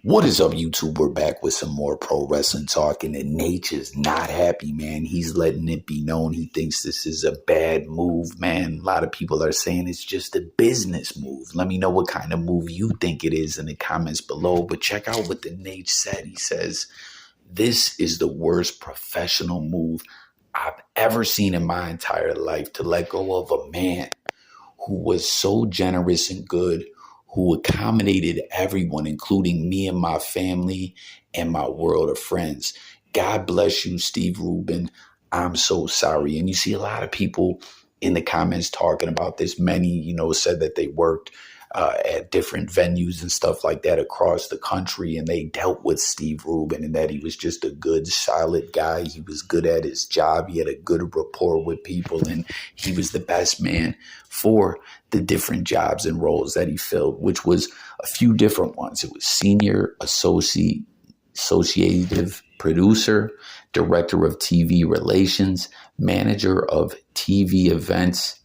What is up, YouTube? We're back with some more pro wrestling talk, and Naitch is not happy, man. He's letting it be known he thinks this is a bad move, man. A lot of people are saying it's just a business move. Let me know what kind of move you think it is in the comments below. But check out what the Naitch said. He says, "This is the worst professional move I've ever seen in my entire life, to let go of a man who was so generous and good, who accommodated everyone, including me and my family and my world of friends. God bless you, Steve Rubin. I'm so sorry." And you see a lot of people in the comments talking about this. Many, said that they worked at different venues and stuff like that across the country, and they dealt with Steve Rubin, and that he was just a good, solid guy. He was good at his job. He had a good rapport with people, and he was the best man for the different jobs and roles that he filled, which was a few different ones. It was senior associative producer, director of TV relations, manager of TV events,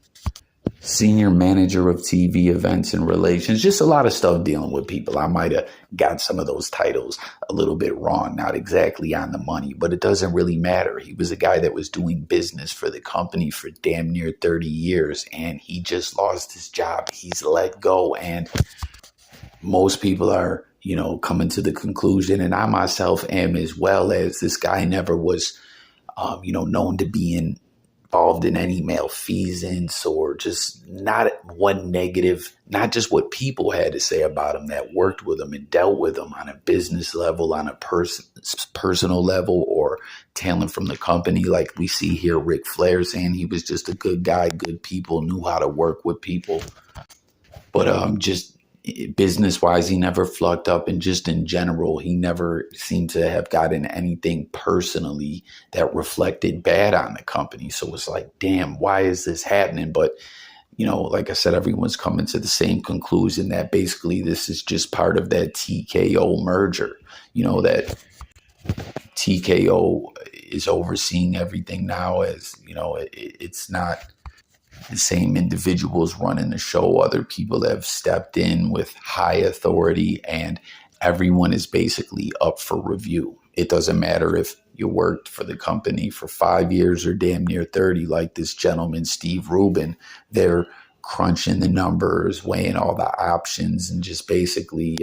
senior manager of TV events and relations, just a lot of stuff dealing with people. I might have got some of those titles a little bit wrong, not exactly on the money, but it doesn't really matter. He was a guy that was doing business for the company for damn near 30 years, and he just lost his job. He's let go, and most people are, coming to the conclusion, and I myself am as well, as this guy never was, known to be involved in any malfeasance or just not one negative, not just what people had to say about him that worked with him and dealt with him on a business level, on a personal level, or talent from the company. Like we see here, Ric Flair saying he was just a good guy, good people, knew how to work with people. But just business wise, he never flucked up, and just in general, he never seemed to have gotten anything personally that reflected bad on the company. So it's like, damn, why is this happening? But, like I said, everyone's coming to the same conclusion that basically this is just part of that TKO merger, that TKO is overseeing everything now, as, it's not the same individuals running the show. Other people have stepped in with high authority, and everyone is basically up for review. It doesn't matter if you worked for the company for 5 years or damn near 30, like this gentleman, Steve Rubin. They're crunching the numbers, weighing all the options, and just basically,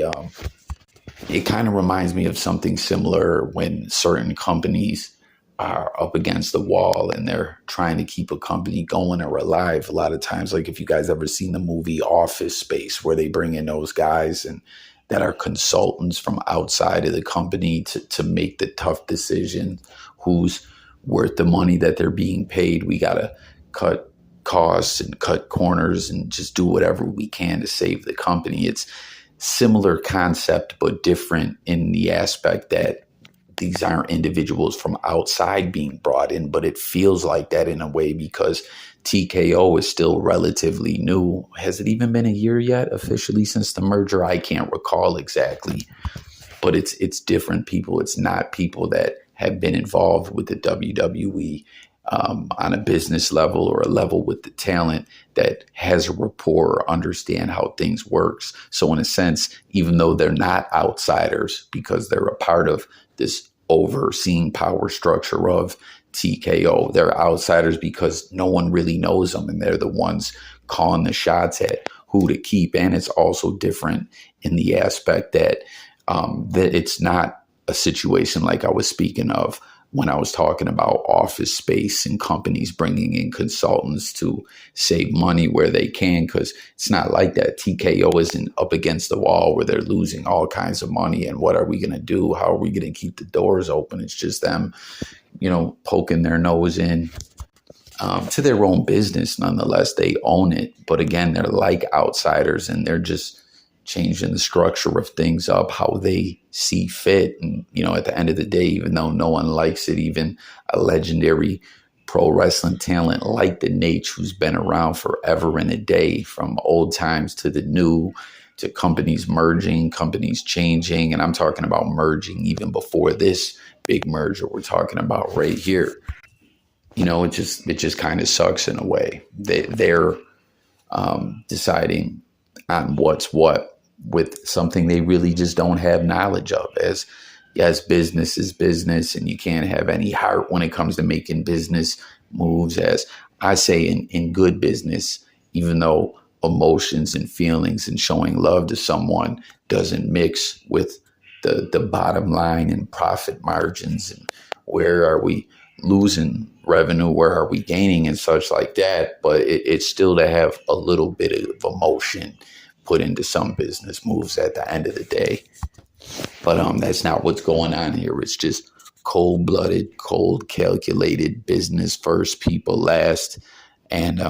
it kind of reminds me of something similar when certain companies are up against the wall and they're trying to keep a company going or alive. A lot of times, like if you guys ever seen the movie Office Space, where they bring in those guys and that are consultants from outside of the company to make the tough decision, who's worth the money that they're being paid. We got to cut costs and cut corners and just do whatever we can to save the company. It's similar concept, but different in the aspect that these aren't individuals from outside being brought in, but it feels like that in a way because TKO is still relatively new. Has it even been a year yet officially since the merger? I can't recall exactly, but it's different people. It's not people that have been involved with the WWE on a business level or a level with the talent that has a rapport or understand how things works. So in a sense, even though they're not outsiders because they're a part of this overseeing power structure of TKO, they're outsiders because no one really knows them, and they're the ones calling the shots at who to keep. And it's also different in the aspect that that it's not a situation like I was speaking of when I was talking about Office Space and companies bringing in consultants to save money where they can, because it's not like that. TKO isn't up against the wall where they're losing all kinds of money. And what are we going to do? How are we going to keep the doors open? It's just them, poking their nose in to their own business. Nonetheless, they own it. But again, they're like outsiders, and they're just changing the structure of things up how they see fit. And, at the end of the day, even though no one likes it, even a legendary pro wrestling talent like the Naitch, who's been around forever and a day, from old times to the new, to companies merging, companies changing. And I'm talking about merging even before this big merger we're talking about right here. It just kind of sucks in a way. They're deciding on what's what. with something they really just don't have knowledge of. As yes, business is business, and you can't have any heart when it comes to making business moves. As I say in good business, even though emotions and feelings and showing love to someone doesn't mix with the bottom line and profit margins, and where are we losing revenue, where are we gaining, and such like that. But it's still to have a little bit of emotion put into some business moves at the end of the day. But that's not what's going on here. It's just cold-blooded, cold, calculated business first, people last. And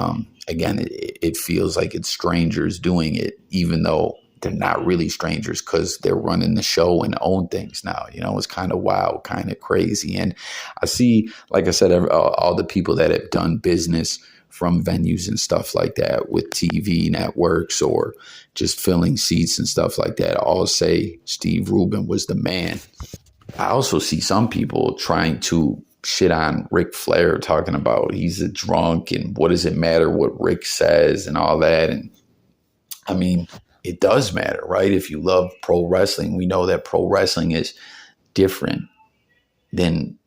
again, it feels like it's strangers doing it, even though they're not really strangers because they're running the show and own things now. You know, it's kind of wild, kind of crazy. And I see, like I said, all the people that have done business from venues and stuff like that with TV networks or just filling seats and stuff like that all say Steve Rubin was the man. I also see some people trying to shit on Ric Flair, talking about he's a drunk and what does it matter what Rick says and all that. And I mean, it does matter, right? If you love pro wrestling, we know that pro wrestling is different than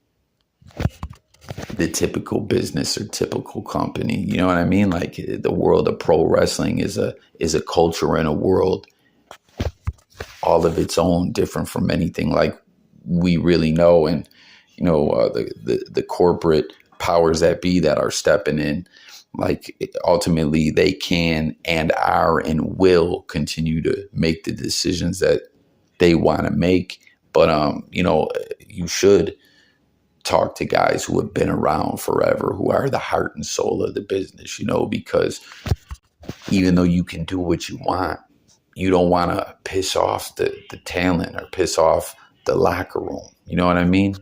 the typical business or typical company. You know what I mean? Like the world of pro wrestling is a culture and a world all of its own, different from anything like we really know. And you know, the corporate powers that be that are stepping in, like ultimately they can and are and will continue to make the decisions that they want to make. But you know, you should talk to guys who have been around forever, who are the heart and soul of the business, you know, because even though you can do what you want, you don't want to piss off the talent or piss off the locker room. You know what I mean?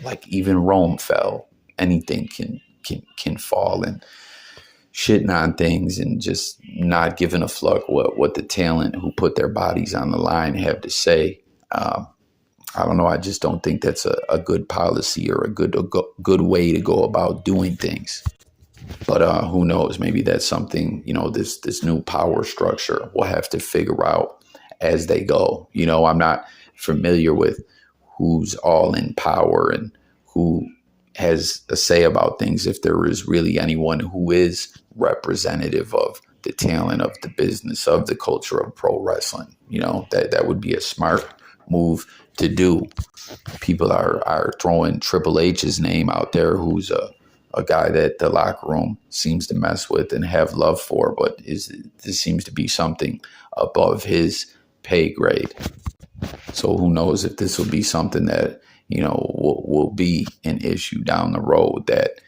Like even Rome fell. Anything can fall, and shitting on things and just not giving a fuck what the talent who put their bodies on the line have to say. I don't know. I just don't think that's a good policy or a good way to go about doing things. But who knows? Maybe that's something, you know, this new power structure will have to figure out as they go. You know, I'm not familiar with who's all in power and who has a say about things, if there is really anyone who is representative of the talent of the business, of the culture of pro wrestling. You know, that would be a smart move to do. People are throwing Triple H's name out there, who's a guy that the locker room seems to mess with and have love for, but this seems to be something above his pay grade. So who knows if this will be something that, you know, will be an issue down the road, that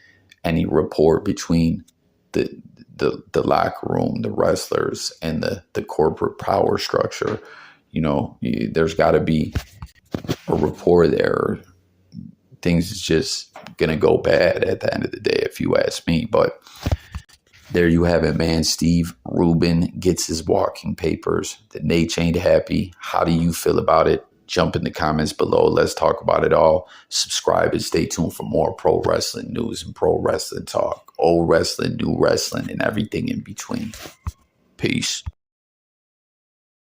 any rapport between the locker room, the wrestlers, and the corporate power structure, you know, there's got to be a rapport there. Things is just going to go bad at the end of the day, if you ask me. But there you have it, man. Steve Rubin gets his walking papers. The Naitch ain't happy. How do you feel about it? Jump in the comments below. Let's talk about it all. Subscribe and stay tuned for more pro wrestling news and pro wrestling talk. Old wrestling, new wrestling, and everything in between. Peace.